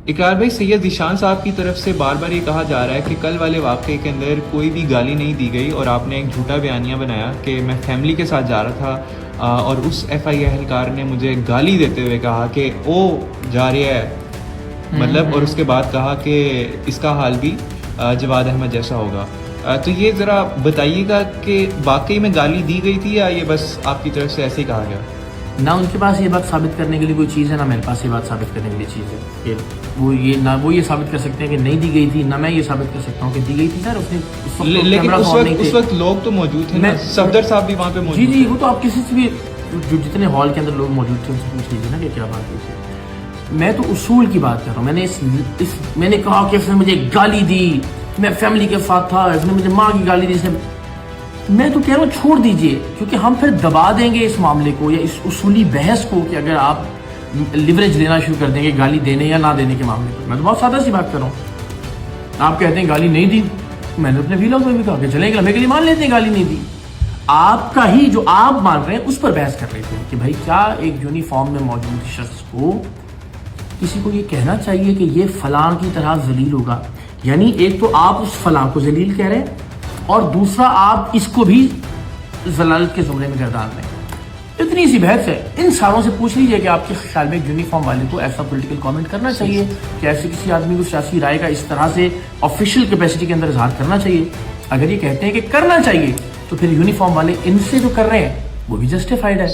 اقرار بھائی، سید ذیشان صاحب کی طرف سے بار بار یہ کہا جا رہا ہے کہ کل والے واقعے کے اندر کوئی بھی گالی نہیں دی گئی اور آپ نے ایک جھوٹا بیانیہ بنایا کہ میں فیملی کے ساتھ جا رہا تھا اور اس ایف آئی اہلکار نے مجھے گالی دیتے ہوئے کہا کہ او جا رہا ہے مطلب، اور اس کے بعد کہا کہ اس کا حال بھی جواد احمد جیسا ہوگا. تو یہ ذرا بتائیے گا کہ واقعی میں گالی دی گئی تھی یا یہ بس آپ کی طرف سے ایسے ہی کہا گیا؟ نہ ان کے پاس یہ بات ثابت کرنے کے لیے کوئی چیز ہے، نہ میرے پاس یہ بات ثابت کرنے کے لیے چیز ہے کہ وہ یہ ثابت کر سکتے ہیں کہ نہیں دی گئی تھی، نہ میں یہ ثابت کر سکتا ہوں کہ دی گئی تھی. سر اس نے لیکن اس وقت لوگ تو موجود تھے نا، صفدر صاحب بھی وہاں پہ موجود تھے. جی وہ تو آپ کسی سے بھی جو جتنے ہال کے اندر لوگ موجود تھے ان سے پوچھ لیجیے نا کہ کیا بات ہوئی تھی. میں تو اصول کی بات کر رہا ہوں. میں نے کہا کہ اس نے مجھے گالی دی، میں فیملی کے ساتھ تھا، اس نے مجھے ماں کی گالی دی. میں تو کہہ رہا ہوں چھوڑ دیجئے، کیونکہ ہم پھر دبا دیں گے اس معاملے کو یا اس اصولی بحث کو کہ اگر آپ لیوریج لینا شروع کر دیں گے گالی دینے یا نہ دینے کے معاملے پر. میں تو بہت سادہ سی بات کر رہا ہوں. آپ کہتے ہیں گالی نہیں دی، میں نے اپنے ویلاگ میں بھی کہا کہ چلیں گے لمحے کے لیے مان لیتے ہیں گالی نہیں دی. آپ کا ہی جو آپ مان رہے ہیں اس پر بحث کر رہے تھے کہ بھائی کیا ایک یونیفارم میں موجود شخص کو کسی کو یہ کہنا چاہیے کہ یہ فلاں کی طرح ذلیل ہوگا. یعنی ایک تو آپ اس فلاں کو ذلیل کہہ رہے ہیں اور دوسرا آپ اس کو بھی ضلالت کے زمرے میں گردان رہے ہیں. اتنی سی بحث ہے. ان ساروں سے پوچھ لیجئے کہ آپ کے خیال میں یونیفارم والے کو ایسا پولیٹیکل کامنٹ کرنا چاہیے کہ ایسے کسی آدمی کو سیاسی رائے کا اس طرح سے آفیشیل کیپیسٹی کے اندر اظہار کرنا چاہیے. اگر یہ کہتے ہیں کہ کرنا چاہیے تو پھر یونیفارم والے ان سے جو کر رہے ہیں وہ بھی جسٹیفائڈ ہے.